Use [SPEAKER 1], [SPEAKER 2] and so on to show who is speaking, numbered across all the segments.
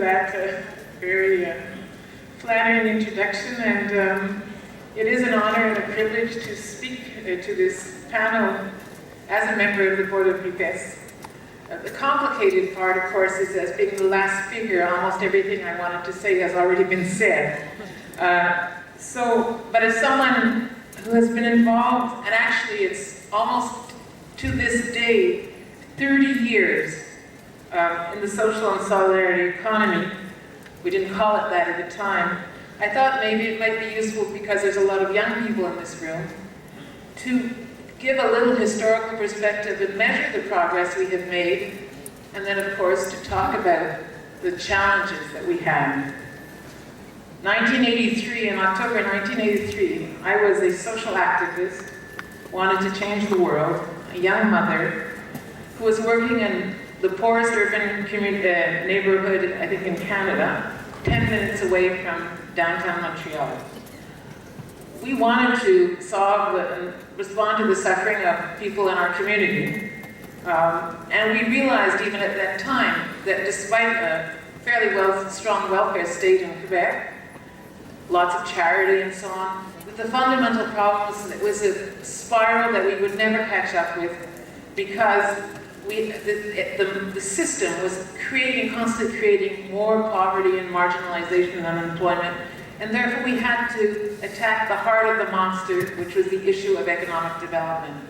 [SPEAKER 1] that very flattering introduction, and it is an honor and a privilege to speak to this panel as a member of the Board of RIPESS. The complicated part, of course, is as being the last speaker, almost everything I wanted to say has already been said. But as someone who has been involved, and actually it's almost to this day, 30 years in the social and solidarity economy. We didn't call it that at the time. I thought maybe it might be useful, because there's a lot of young people in this room, to give a little historical perspective and measure the progress we have made, and then of course to talk about the challenges that we have. 1983, in October 1983, I was a social activist, wanted to change the world, a young mother who was working in the poorest urban neighborhood, I think in Canada, 10 minutes away from downtown Montreal. We wanted to solve and respond to the suffering of people in our community. And we realized even at that time that despite a fairly strong welfare state in Quebec, lots of charity and so on, that the fundamental problem was that it was a spiral that we would never catch up with, because the system was constantly creating more poverty and marginalization and unemployment, and therefore we had to attack the heart of the monster, which was the issue of economic development.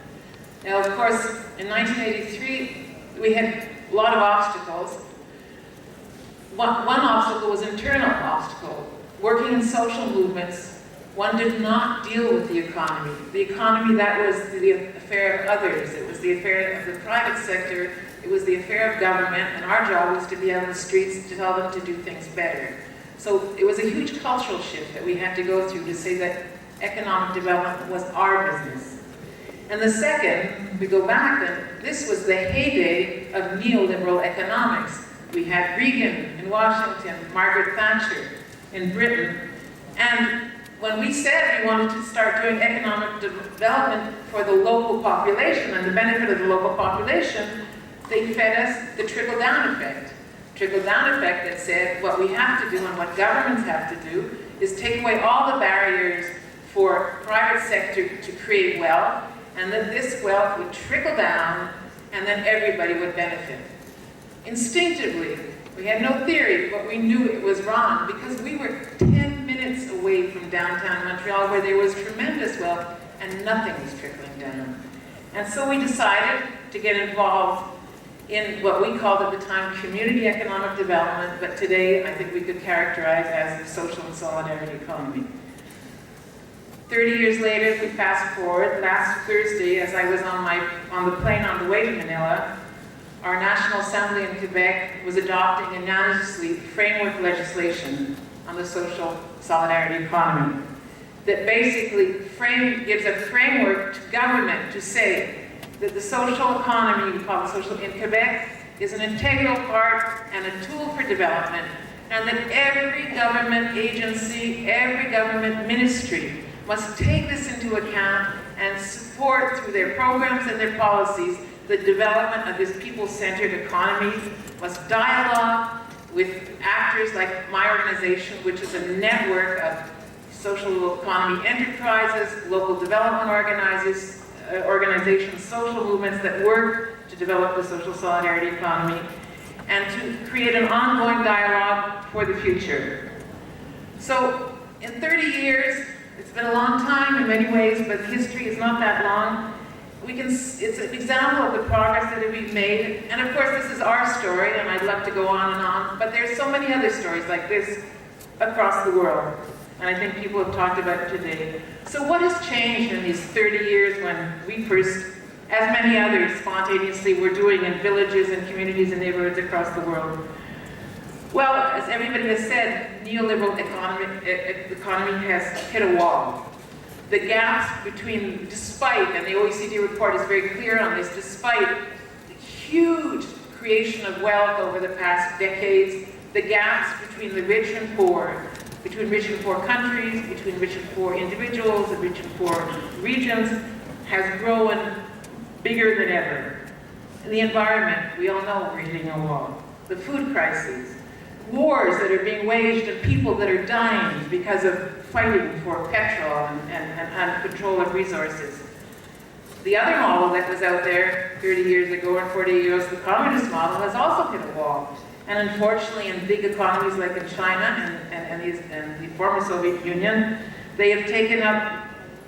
[SPEAKER 1] Now, of course, in 1983, we had a lot of obstacles. One obstacle was internal obstacle. Working in social movements, one did not deal with the economy. The economy, that was the affair of others. It was the affair of the private sector. It was the affair of government, and our job was to be out on the streets to tell them to do things better. So it was a huge cultural shift that we had to go through to say that economic development was our business. And the second, we go back then, this was the heyday of neoliberal economics. We had Reagan in Washington, Margaret Thatcher in Britain, and when we said we wanted to start doing economic development for the local population and the benefit of the local population, they fed us the trickle-down effect. Trickle-down effect that said what we have to do and what governments have to do is take away all the barriers for private sector to create wealth, and that this wealth would trickle down and then everybody would benefit. Instinctively, we had no theory, but we knew it was wrong, because we were 10 minutes away from downtown Montreal, where there was tremendous wealth and nothing was trickling down. And so we decided to get involved in what we called at the time community economic development, but today I think we could characterize as the social and solidarity economy. 30 years later, we fast forward. Last Thursday, as I was on the plane on the way to Manila, our National Assembly in Quebec was adopting unanimously framework legislation on the social solidarity economy that basically gives a framework to government to say that the social economy, we call it social in Quebec, is an integral part and a tool for development, and that every government agency, every government ministry must take this into account and support through their programs and their policies the development of this people-centered economy, must dialogue with actors like my organization, which is a network of social economy enterprises, local development organizations, social movements that work to develop the social solidarity economy, and to create an ongoing dialogue for the future. So, in 30 years, it's been a long time in many ways, but history is not that long. It's an example of the progress that we've made, and of course this is our story, and I'd love to go on and on, but there's so many other stories like this across the world, and I think people have talked about it today. So what has changed in these 30 years when we first, as many others spontaneously, were doing in villages and communities and neighborhoods across the world? Well, as everybody has said, neoliberal economy has hit a wall. The gaps between, despite, and the OECD report is very clear on this, despite the huge creation of wealth over the past decades, the gaps between the rich and poor, between rich and poor countries, between rich and poor individuals, and rich and poor regions, has grown bigger than ever. In the environment, we all know we're hitting a wall. The food crisis. wars that are being waged and people that are dying because of fighting for petrol and control of resources. The other model that was out there 30 years ago or 40 years, the communist model, has also hit a wall. And unfortunately, in big economies like in China and the former Soviet Union, they have taken up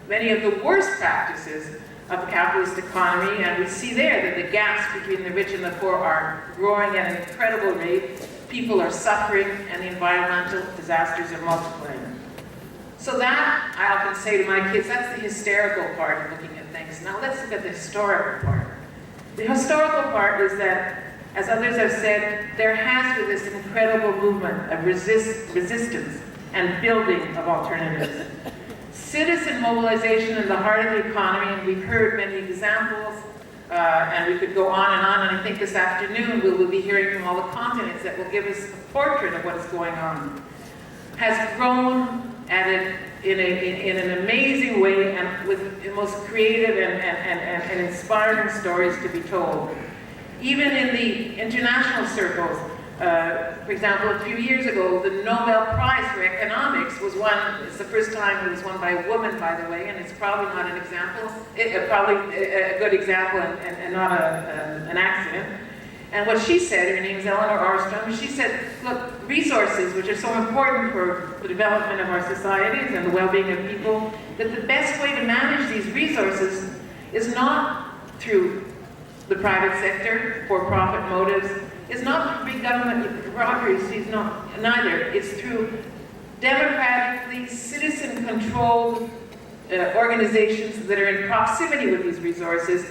[SPEAKER 1] many of the worst practices of the capitalist economy, and we see there that the gaps between the rich and the poor are growing at an incredible rate. People are suffering, and the environmental disasters are multiplying. So that, I often say to my kids, that's the hysterical part of looking at things. Now let's look at the historical part. The historical part is that, as others have said, there has been this incredible movement of resistance and building of alternatives. Citizen mobilization in the heart of the economy, and we've heard many examples, and we could go on, and I think this afternoon we will be hearing from all the continents that will give us a portrait of what is going on, has grown in an amazing way and with the most creative and inspiring stories to be told. Even in the international circles, for example, a few years ago, the Nobel Prize for Economics was won. It's the first time it was won by a woman, by the way, and it's probably not an example, probably a good example and not an accident. And what she said, her name is Eleanor Armstrong, she said, look, resources, which are so important for the development of our societies and the well-being of people, that the best way to manage these resources is not through the private sector, for-profit motives, is not through big government bureaucracies, neither. It's through democratically, citizen-controlled organizations that are in proximity with these resources.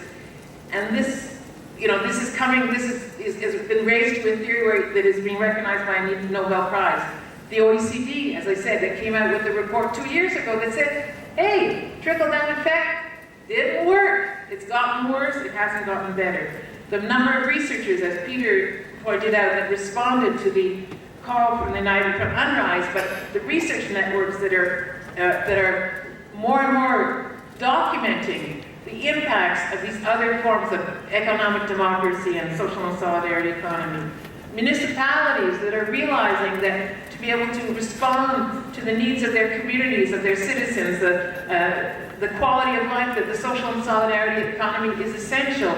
[SPEAKER 1] And this, this is coming, has been raised to a theory that is being recognized by a Nobel Prize. The OECD, as I said, that came out with a report 2 years ago that said, hey, trickle-down effect didn't work. It's gotten worse, it hasn't gotten better. The number of researchers, as Peter pointed out, that responded to the call from UNRISE, but the research networks that are more and more documenting the impacts of these other forms of economic democracy and social and solidarity economy. Municipalities that are realizing that to be able to respond to the needs of their communities, of their citizens, the quality of life, that the social and solidarity economy is essential.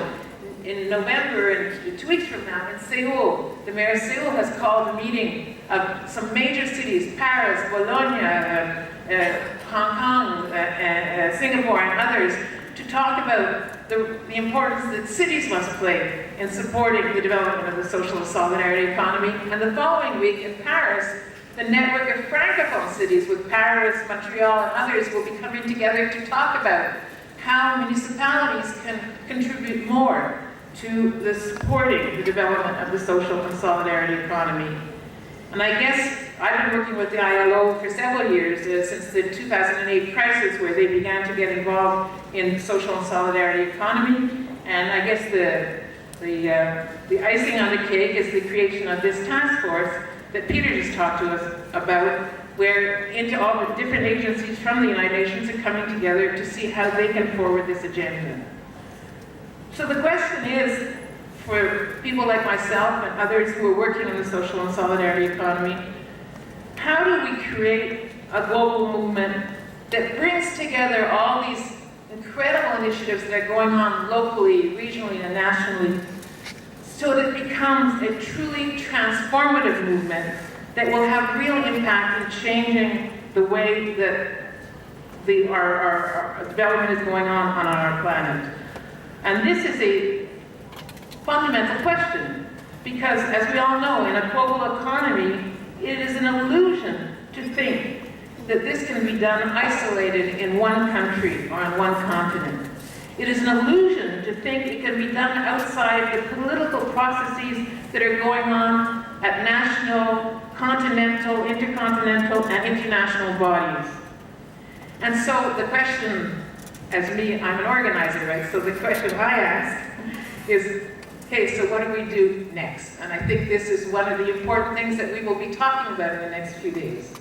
[SPEAKER 1] In November, and 2 weeks from now, in Seoul, the mayor of Seoul has called a meeting of some major cities, Paris, Bologna, Hong Kong, Singapore, and others, to talk about the importance that cities must play in supporting the development of the social and solidarity economy. And the following week in Paris, the network of Francophone cities with Paris, Montreal, and others will be coming together to talk about how municipalities can contribute more to the supporting the development of the social and solidarity economy. And I guess I've been working with the ILO for several years, since the 2008 crisis, where they began to get involved in social and solidarity economy. And I guess the icing on the cake is the creation of this task force that Peter just talked to us about, where all the different agencies from the United Nations are coming together to see how they can forward this agenda. So the question is, for people like myself and others who are working in the social and solidarity economy, how do we create a global movement that brings together all these incredible initiatives that are going on locally, regionally, and nationally, so that it becomes a truly transformative movement that will have real impact in changing the way that our development is going on our planet? And this is a fundamental question, because as we all know, in a global economy, it is an illusion to think that this can be done isolated in one country or on one continent. It is an illusion to think it can be done outside the political processes that are going on at national, continental, intercontinental, and international bodies. And so the question, as me, I'm an organizer, right? So the question I ask is, okay, so what do we do next? And I think this is one of the important things that we will be talking about in the next few days.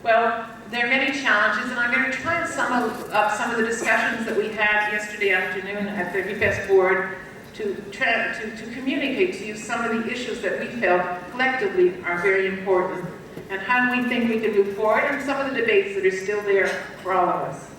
[SPEAKER 1] Well, there are many challenges, and I'm going to try and sum up some of the discussions that we had yesterday afternoon at the RIPESS board to communicate to you some of the issues that we felt collectively are very important, and how we think we can move forward, and some of the debates that are still there for all of us.